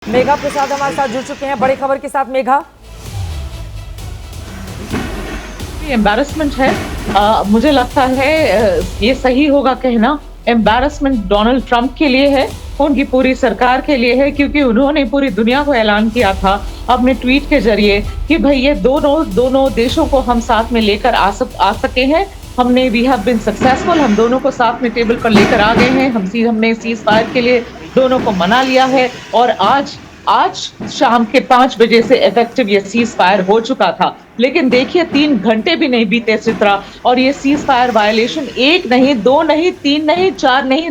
मेघा प्रसाद हमारे साथ जुड़ चुके हैं बड़ी खबर के साथ। मेघा, एम्बैरसमेंट है। मुझे लगता है ये सही होगा कहना एम्बैरसमेंट डोनाल्ड ट्रंप के लिए है, उनकी पूरी सरकार के लिए है, क्योंकि उन्होंने पूरी दुनिया को ऐलान किया था अपने ट्वीट के जरिए कि भाई ये दोनों देशों को हम साथ में लेकर आ सके हैं। वी हैव बीन सक्सेसफुल, हम दोनों को साथ में टेबल पर लेकर आ गए हैं। हमने सीज फायर के लिए दोनों को मना लिया है और आज आज शाम के 5 बजे से इफेक्टिव ये सीज फायर हो चुका था। लेकिन देखिए 3 घंटे भी नहीं बीते चित्रा, और ये सीज फायर वायलेशन 1 नहीं, 2 नहीं, 3 नहीं, 4 नहीं,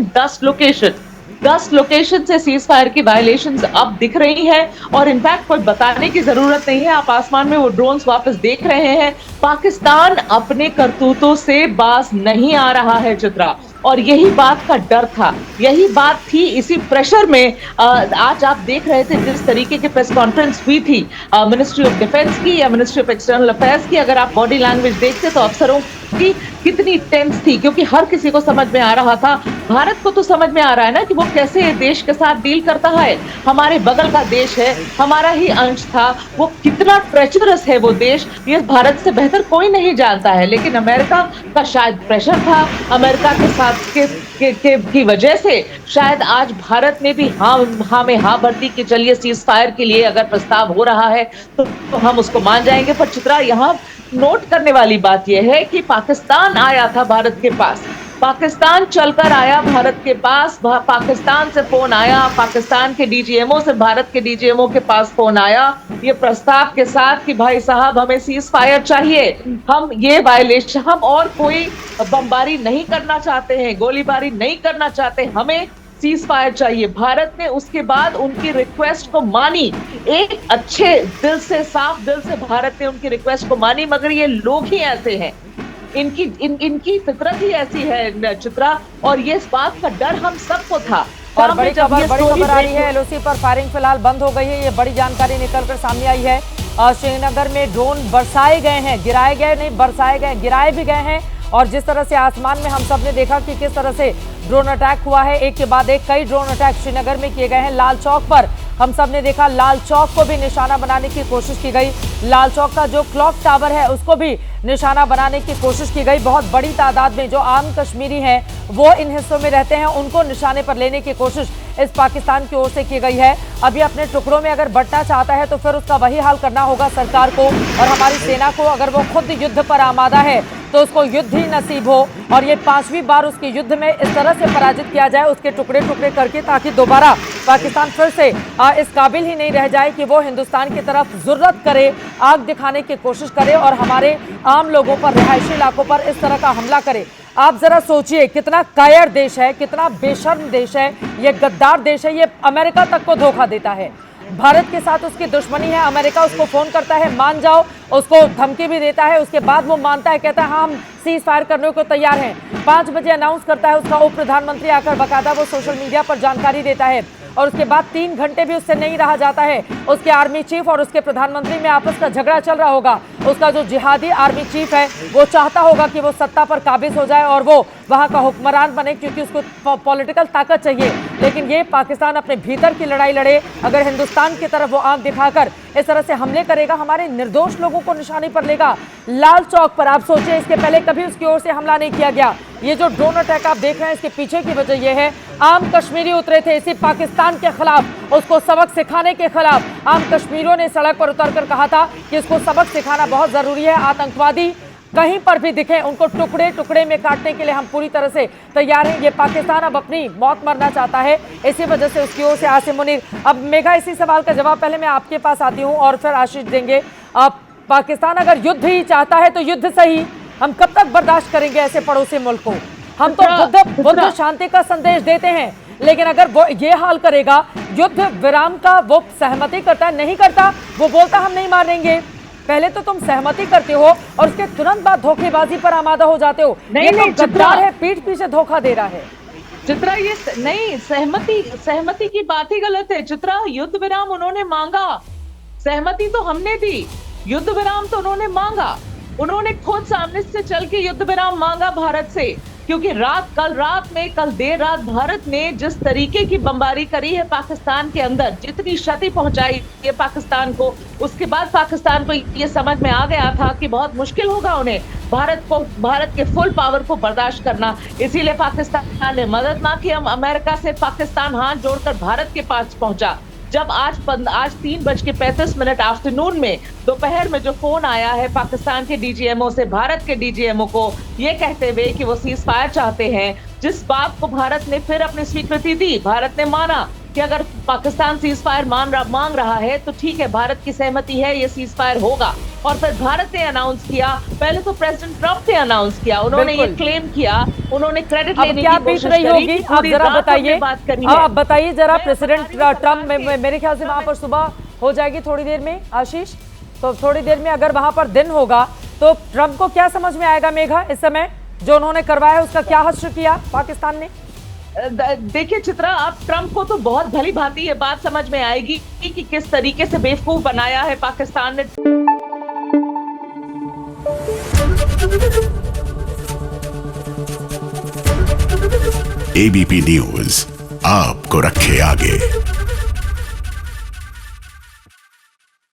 10 लोकेशन से सीज फायर की वायलेशंस अब दिख रही हैं। और इनफैक्ट कोई बताने की जरूरत नहीं है, आप आसमान में वो ड्रोन्स वापस देख रहे हैं। पाकिस्तान अपने करतूतों से बाज नहीं आ रहा है चित्रा, और यही बात का डर था, यही बात थी। इसी प्रेशर में आज आप देख रहे थे जिस तरीके की प्रेस कॉन्फ्रेंस हुई थी मिनिस्ट्री ऑफ डिफेंस की या मिनिस्ट्री ऑफ एक्सटर्नल अफेयर्स की, अगर आप बॉडी लैंग्वेज देखते तो अफसरों की कितनी टेंस थी, क्योंकि हर किसी को समझ में आ रहा था, भारत को तो समझ में आ रहा है ना कि वो कैसे देश के साथ डील करता है। हमारे बगल का देश है, हमारा ही अंश था, वो कितना ट्रेचरस है वो देश, ये भारत से बेहतर कोई नहीं जानता है। लेकिन अमेरिका का शायद प्रेशर था, अमेरिका के साथ की वजह से शायद आज भारत ने भी हाँ में हाँ भर दी कि चलिए सीज फायर के लिए अगर प्रस्ताव हो रहा है तो हम उसको मान जाएंगे। पर चित्रा, यहाँ नोट करने वाली बात यह है कि पाकिस्तान आया था भारत के पास, पाकिस्तान चलकर आया भारत के पास, पाकिस्तान से फोन आया, पाकिस्तान के डीजीएमओ से भारत के डीजीएमओ के पास फोन आया ये प्रस्ताव के साथ कि भाई साहब हमें सीज फायर चाहिए, हम ये वायलेशन, हम और कोई बमबारी नहीं करना चाहते हैं, गोलीबारी नहीं करना चाहते, हमें सीज फायर चाहिए। भारत ने उसके बाद उनकी रिक्वेस्ट को मानी, एक अच्छे दिल से, साफ दिल से भारत ने उनकी रिक्वेस्ट को मानी। मगर ये लोग ही ऐसे हैं, इनकी फितरत ही ऐसी है चित्रा, और ये इस बात का डर हम सबको था। और बड़ी खबर आ रही है, एलओसी पर फायरिंग फिलहाल बंद हो गई है, ये बड़ी जानकारी निकलकर सामने आई है। श्रीनगर में ड्रोन बरसाए गए हैं, गिराए गए नहीं, बरसाए गए, गिराए भी गए हैं। और जिस तरह से आसमान में हम सब ने देखा कि किस तरह से ड्रोन अटैक हुआ है, एक के बाद एक कई ड्रोन अटैक श्रीनगर में किए गए हैं। लाल चौक पर हम सब ने देखा, लाल चौक को भी निशाना बनाने की कोशिश की गई, लाल चौक का जो क्लॉक टावर है उसको भी निशाना बनाने की कोशिश की गई। बहुत बड़ी तादाद में जो आम कश्मीरी हैं वो इन हिस्सों में रहते हैं, उनको निशाने पर लेने की कोशिश इस पाकिस्तान की ओर से की गई है। अभी अपने टुकड़ों में अगर बंटना चाहता है तो फिर उसका वही हाल करना होगा सरकार को और हमारी सेना को। अगर वो खुद युद्ध पर आमादा है तो उसको युद्ध ही नसीब हो, और ये 5वीं बार उसके युद्ध में इस तरह से पराजित किया जाए, उसके टुकड़े टुकड़े करके, ताकि दोबारा पाकिस्तान फिर से इस काबिल ही नहीं रह जाए कि वो हिंदुस्तान की तरफ जुर्रत करे, आग दिखाने की कोशिश करे और हमारे आम लोगों पर, रिहायशी इलाकों पर इस तरह का हमला करे। आप जरा सोचिए कितना कायर देश है, कितना बेशर्म देश है, ये गद्दार देश है, ये अमेरिका तक को धोखा देता है। भारत के साथ उसकी दुश्मनी है, अमेरिका उसको फोन करता है मान जाओ, उसको धमकी भी देता है, उसके बाद वो मानता है, कहता है हाँ हम सीज फायर करने को तैयार हैं। 5 बजे अनाउंस करता है उसका उप प्रधानमंत्री आकर, बकायदा वो सोशल मीडिया पर जानकारी देता है, और उसके बाद 3 घंटे भी उससे नहीं रहा जाता है। उसके आर्मी चीफ और उसके प्रधानमंत्री में आपस का झगड़ा चल रहा होगा। उसका जो जिहादी आर्मी चीफ है वो चाहता होगा कि वो सत्ता पर काबिज हो जाए और वो वहां का हुक्मरान बने, क्योंकि उसको पॉलिटिकल ताकत चाहिए। लेकिन ये पाकिस्तान अपने भीतर की लड़ाई लड़े, अगर हिंदुस्तान की तरफ वो आंख दिखाकर इस तरह से हमले करेगा, हमारे निर्दोष लोगों को निशाने पर लेगा। लाल चौक पर आप सोचिए, इसके पहले कभी उसकी ओर से हमला नहीं किया गया। ये जो ड्रोन अटैक आप देख रहे हैं, इसके पीछे की वजह यह है, आम कश्मीरी उतरे थे इसी पाकिस्तान के खिलाफ, उसको सबक सिखाने के खिलाफ। आम कश्मीरियों ने सड़क पर उतरकर कहा था कि इसको सबक सिखाना बहुत जरूरी है, आतंकवादी कहीं पर भी दिखे उनको टुकड़े टुकड़े में काटने के लिए हम पूरी तरह से तैयार हैं। ये पाकिस्तान अब अपनी मौत मरना चाहता है, इसी वजह से उसकी ओर से आसिम मुनीर। अब मेघा, इसी सवाल का जवाब पहले मैं आपके पास आती हूँ और फिर आशीष देंगे। अब पाकिस्तान अगर युद्ध ही चाहता है तो युद्ध सही, हम कब तक बर्दाश्त करेंगे ऐसे पड़ोसी मुल्क को? हम तो बुद्ध शांति का संदेश देते हैं, लेकिन अगर वो ये हाल करेगा, युद्ध विराम का वो सहमति करता है, नहीं करता, वो बोलता हम नहीं मारेंगे। पहले तो तुम सहमति करते हो और उसके तुरंत बाद धोखेबाजी पर आमादा हो जाते हो। ये तो गद्दार है, पीठ पीछे धोखा दे रहा है। चित्रा, ये नहीं, सहमति की बात ही गलत है चित्रा। युद्ध विराम उन्होंने मांगा, सहमति तो हमने दी, युद्ध विराम तो उन्होंने मांगा, उन्होंने खुद सामने से चल के युद्ध विराम मांगा भारत से क्योंकि कल देर रात भारत ने जिस तरीके की बमबारी करी है पाकिस्तान के अंदर, जितनी क्षति पहुंचाई है पाकिस्तान को, उसके बाद पाकिस्तान को ये समझ में आ गया था कि बहुत मुश्किल होगा उन्हें भारत के फुल पावर को बर्दाश्त करना। इसीलिए पाकिस्तान ने मदद ना की। अमेरिका से पाकिस्तान हाथ जोड़कर भारत के पास पहुंचा। जब आज 3:35 आफ्टरनून में, दोपहर में जो फोन आया है पाकिस्तान के डीजीएमओ से भारत के डीजीएमओ को, ये कहते हुए कि वो सीज फायर चाहते हैं, जिस बात को भारत ने फिर अपनी स्वीकृति दी। भारत ने माना कि अगर पाकिस्तान सीज फायर मांग रहा है तो ठीक है, भारत की सहमति है, ये सीज फायर होगा। और फिर भारत ने अनाउंस किया, पहले तो प्रेसिडेंट ट्रंप ने अनाउंस किया, उन्होंने ये क्लेम किया, उन्होंने क्रेडिट लेने की कोशिश करी। आप जरा बताइए, आप बताइए जरा, प्रेसिडेंट ट्रंप मेरे ख्याल से वहां पर सुबह हो जाएगी थोड़ी देर में आशीष, तो थोड़ी देर में अगर वहां पर दिन होगा तो ट्रंप को क्या समझ में आएगा मेघा, इस समय जो उन्होंने करवाया उसका क्या हश्र किया पाकिस्तान ने? देखिए चित्रा, आप ट्रंप को तो बहुत भली भांति ये बात समझ में आएगी कि किस तरीके से बेवकूफ बनाया है पाकिस्तान ने। एबीपी न्यूज आपको रखे आगे।